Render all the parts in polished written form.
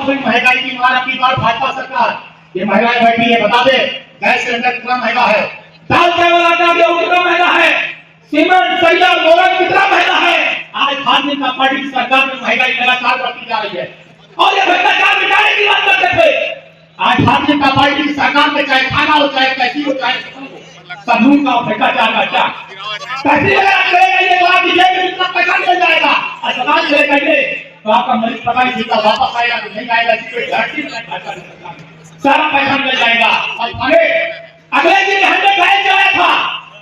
हुई महंगाई की मार की बार भाजपा सरकार ये महंगाई बैठी है, बता दे गैस सिलेंडर कितना महंगा है, दाल चावल आटा गेहूं कितना महंगा है, सीमेंट सरिया मोरंग कितना महंगा है। आज भारतीय जनता पार्टी की सरकार में महंगाई लगातार बढ़ती जा रही है और ये भ्रष्टाचार मिटाने की बात करते थे। आज भारतीय जनता पार्टी की सरकार में चाहे खाना हो चाहे कैसी हो चाहे कानून का भ्रष्टाचार का क्या कैसे ये बात में इतना पैसा मिल जाएगा, अस्पताल चले जाएंगे तो आपका मरीज पता नहीं चलता वापस आएगा तो नहीं आएगा, सारा पैसा मिल जाएगा। और अगले दिन हमने गाय चलाया था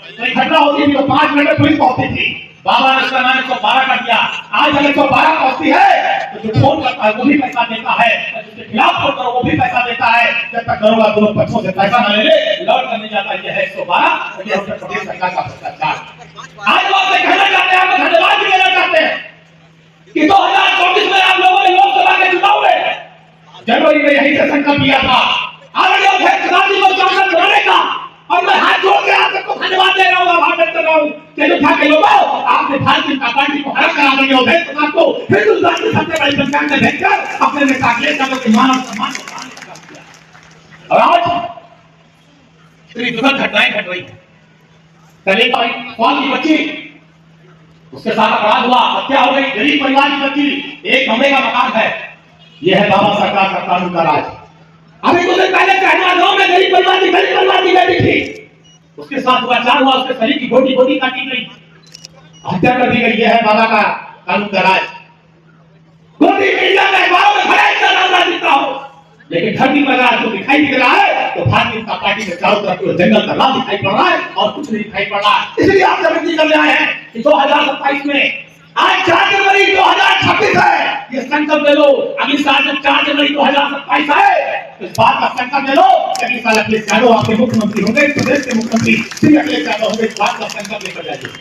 तो घटना होती थी तो 5 मिनट में पुलिस पहुंचती थी, बाबा ने उसका नाम 112 कर दिया। आज अगर 112 पहुंचती है तो जो फोन करता है वो भी पैसा देता है, जिसके खिलाफ फोन करो वो भी पैसा देता है। जब तक करोगा दोनों पक्षों से पैसा न ले लौट करने जाता है 112। ये उत्तर प्रदेश सरकार का भ्रष्टाचार। आज लोग से कहना चाहते हैं, आप धन्यवाद भी देना चाहते हैं कि 2024 में आप लोगों ने लोकसभा के चुनाव में जनवरी में यही से संकल्प लिया था आदरणीय प्रधानमंत्री को सांसद बनाने का, और मैं हाथ जोड़ के आप सबको धन्यवाद दे रहा हूं, आभार व्यक्त कर रहा हूं कि जो था के लोगों आपने भारतीय जनता पार्टी को हरा करा देंगे और प्रधान को हिंदुस्तान की सबसे बड़ी संख्या में भेजकर अपने नेता के लिए मान और सम्मान को। और आज इतनी दुखद घटनाएं घट रही है। कल एक कौन की बच्ची उसके साथ अपराध हुआ, हत्या हो गई, गरीब परिवार की बच्ची, एक कमरे का मकान है। यह है बाबा सरकार का कानून का राज। अभी कुछ दिन पहले कहना गांव में गरीब परिवार की बेटी थी, उसके साथ अत्याचार हुआ, उसके शरीर की गोटी गोटी काटी गई, हत्या कर दी गई। यह है बाबा का कानून का राज। गोटी मीडिया में अखबारों में भरा इतना नाम दिखता हो, लेकिन धरती पर आज जो दिखाई दे रहा है तो भारतीय जनता पार्टी के चारों तरफ जंगल का राज दिखाई पड़ रहा है और कुछ नहीं दिखाई पड़ रहा है। इसलिए आपसे विनती करने आए हैं कि 2027 में आज 4 जनवरी 2026 है, ये संकल्प ले लो अगली साल जब 4 जनवरी 2027 है तो इस बात का संकल्प ले लो कि अगली साल अखिलेश यादव आपके मुख्यमंत्री होंगे, प्रदेश के मुख्यमंत्री श्री अखिलेश यादव होंगे। इस बात का संकल्प लेकर जाइए।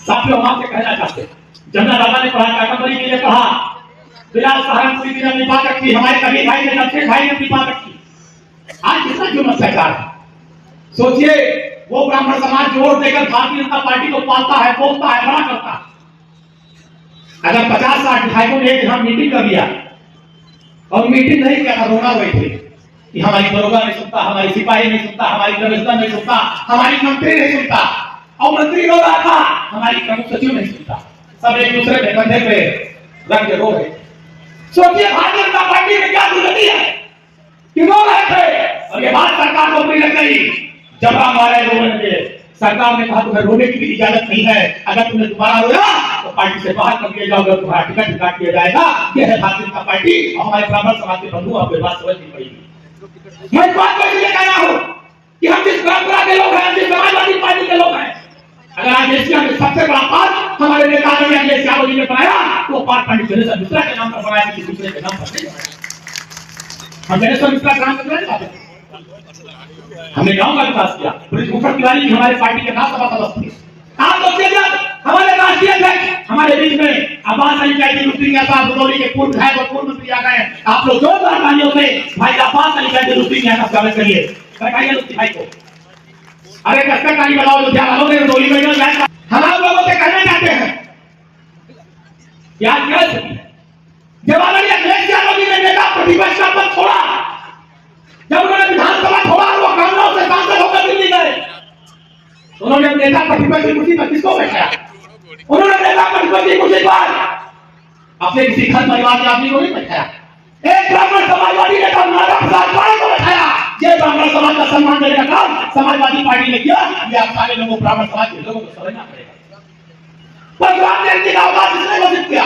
साथियों, हम आपसे कहना चाहते हैं, जमुना राजा ने पढ़ा, काकंबरी के लिए कहा, बिलाल सहारनपुरी जी ने अपनी बात रखी, हमारे कबीर भाई ने, नक्शे भाई ने अपनी बात रखी। आज कितना क्यों अत्याचार है। सोचिए वो ब्राह्मण समाज जो वोट देकर भारतीय जनता पार्टी को पालता है, पोसता है, बड़ा करता है, अगर 50-60 विधायकों ने एक यहाँ मीटिंग कर दिया और मीटिंग नहीं किया था, रोना हुए थे कि हमारी दरोगा नहीं सुनता, हमारी सिपाही नहीं सुनता, हमारी कमिश्नर नहीं सुनता, हमारी मंत्री नहीं सुनता, और मंत्री रो रहा था हमारी प्रमुख सचिव नहीं सुनता, सब एक दूसरे के कंधे पे रख के रो रहे। सोचिए भारतीय जनता पार्टी में क्या दुर्गति है कि रो रहे थे और ये बात सरकार को बुरी लग गई। जब हमारे रोने के सरकार ने कहा तुम्हें रोने की भी इजाजत नहीं है, अगर तुमने दोबारा रोया तो पार्टी से बाहर कर दिया जाओगे, तुम्हारा टिकट निकाल दिया जाएगा। यह है भारतीय जनता पार्टी और हमारे ब्राह्मण समाज के बंधु, आपको बात समझनी पड़ेगी। मैं इस बात को इसलिए कह रहा हूं कि हम जिस परंपरा के लोग हैं, जिस समाजवादी पार्टी के लोग हैं, अगर आज एशिया में सबसे बड़ा पार्ट हमारे नेता ने अखिलेश यादव जी ने बनाया तो पार्ट पंडित मिश्रा के नाम पर बनाया, किसी दूसरे के नाम पर नहीं बनाया। हम जनेश्वर मिश्रा के नाम पर नहीं बनाते, हमने गांव का विकास किया। पुलिस मुखर तिवारी जी हमारे पार्टी के नाम सदस्य थे। आप सोचिए जब हमारे राष्ट्रीय अध्यक्ष हमारे बीच में अब्बास अली कैदी लुत्फी साहब बदौली के पूर्व विधायक और पूर्व मंत्री आ गए, आप लोग जोरदार तालियों से भाई अब्बास अली कैदी लुत्फी का स्वागत करिए। बताइए लुत्फी भाई को, अरे कसकर ताली बजाओ जो क्या लोगे बदौली में जाएगा। हम आप लोगों से कहना चाहते हैं याद कर जब आदरणीय अखिलेश यादव जी ने नेता प्रतिपक्ष का पद छोड़ा, जब उन्होंने विधानसभा छोड़ा, वो कांग्रेस से सांसद होकर दिल्ली गए, उन्होंने नेता प्रतिपक्ष की कुर्सी पर किसको बैठाया? उन्होंने नेता प्रतिपक्ष की कुर्सी पर अपने किसी घर परिवार के आदमी को नहीं बैठाया। एक ब्राह्मण समाजवादी नेता नारायण प्रसाद पाल को बैठाया। ये ब्राह्मण समाज का सम्मान देने का काम समाजवादी पार्टी ने किया। ये आप सारे लोगों, ब्राह्मण समाज के लोगों को समझना पड़ेगा। भगवान ने इनकी आवाज इसने घोषित किया,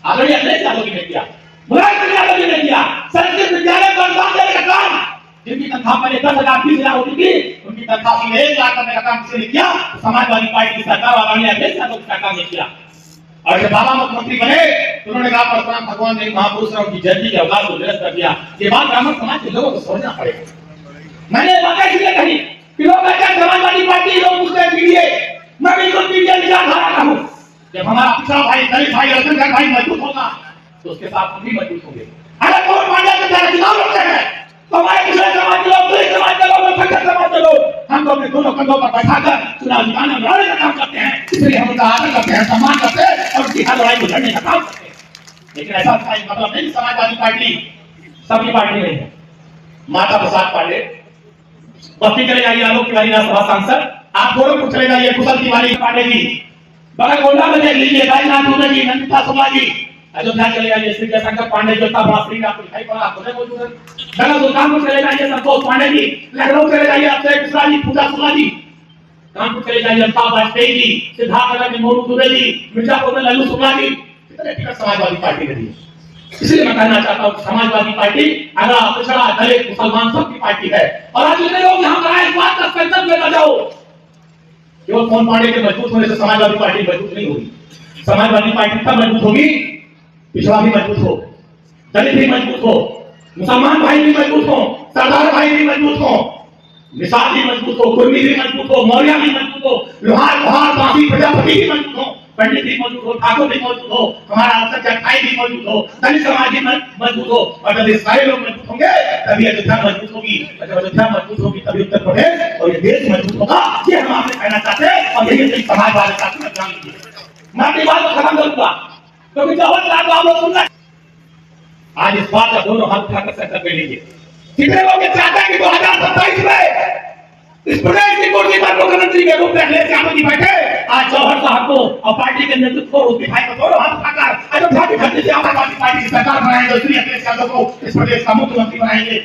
आदरणीय अखिलेश यादव जी ने किया, मुलायम सिंह यादव जी ने किया। संस्कृत विद्यालय को अनुदान देने का काम, जिनकी तनख्वाह पहले 10,000 20,000 होती थी, उनकी तनख्वाह सीधे 1 लाख करने का काम किसी ने किया? समाजवादी पार्टी की सरकार आदरणीय अखिलेश यादव की सरकार ने किया। और जब बाबा मुख्यमंत्री बने तो उन्होंने कहा परशुराम भगवान ने महापुरुष ने उनकी जयंती के अवकाश को निरस्त कर दिया। ये बात ब्राह्मण समाज के लोगों को समझना पड़ेगा। मैंने बात इसलिए कही कि लोग कहते हैं समाजवादी पार्टी लोग उससे पीड़िए, मैं बिल्कुल पीड़िए विचारधारा का हूं। जब हमारा पिछड़ा भाई, दलित भाई, रतनगढ़ भाई मजबूत होगा तो उसके साथ हम भी मजबूत होंगे। अगर कौन पांड्या के द्वारा चुनाव लड़ते हैं तो हमारे पिछड़े समाज के लोग, दलित समाज के लोग, संघर्ष समाज के लोग, हम तो अपने दोनों कंधों पर बैठाकर चुनाव जिताने में लड़ने का काम करते हैं। इसलिए हम उनका आदर करते हैं, सम्मान करते हैं और उसकी हर लड़ाई को लड़ने का काम करते हैं। लेकिन ऐसा मतलब नहीं समाजवादी पार्टी सबकी पार्टी नहीं है। माता प्रसाद पांडे, बस्ती चले जाइए, आलोक तिवारी राज्यसभा सांसद, आप गोरखपुर चले जाइए, कुशल तिवारी पांडे जी, बगल गोंडा में देख लीजिए, बैजनाथ दुबे जी, नंदिता शर्मा जी, अयोध्या चले जाइए, श्री जयशंकर पांडे जी, इतना बड़ा श्री आपको दिखाई पड़ा, आपको नहीं मौजूद है। नगर सुल्तानपुर चले जाइए, संतोष पांडे जी, लखनऊ चले जाइए, अक्षय मिश्रा जी, पूजा शुक्ला जी, कानपुर चले जाइए, अमिताभ वाजपेयी जी, सिद्धार्थनगर में मोनू दुबे जी, मिर्जापुर में लल्लू शुक्ला जी, कितने टिकट समाजवादी पार्टी ने दिए। इसलिए मैं कहना चाहता हूं समाजवादी पार्टी अगला पिछड़ा दलित मुसलमान सबकी पार्टी है। और आज जितने लोग यहां पर आए, इस बात का संकल्प लेकर जाओ, केवल पवन पांडे के मजबूत होने से समाजवादी पार्टी मजबूत नहीं होगी। समाजवादी पार्टी तब मजबूत होगी, पिछड़ा भी मजबूत हो, दलित भी मजबूत हो, मुसलमान भाई भी मजबूत हो, सरदार भाई भी मजबूत हो, निषाद भी मजबूत हो, कुर्मी भी मजबूत हो, मौर्य भी मजबूत हो, लोहार लोहार बासी प्रजापति भी मजबूत हो, पंडित भी मजबूत हो, ठाकुर भी मजबूत हो, हमारा अफसर जगताई भी मजबूत हो, दलित समाज भी मजबूत हो। और जब ये सारे लोग मजबूत होंगे तभी अयोध्या मजबूत होगी, और जब अयोध्या मजबूत होगी तभी उत्तर प्रदेश और ये देश मजबूत होगा। ये हम आपसे कहना चाहते हैं और यही समाजवादी पार्टी में काम कीजिए। मैं अपनी बात को खत्म करूंगा क्योंकि जवाहर लाल आप लोग सुन रहे आज इस बात का दोनों हाथ उठाकर संकल्प ले लीजिए। कितने लोग ये चाहते हैं कि 2027 में इस प्रदेश की कुर्सी पर मुख्यमंत्री के रूप में अखिलेश यादव जी बैठे। आज जौहर साहब को और पार्टी के नेतृत्व को उस दिखाई को दोनों हाथ उठाकर अयोध्या की धरती से आम आदमी पार्टी की सरकार बनाएंगे, अखिलेश यादव को इस प्रदेश का मुख्यमंत्री बनाएंगे।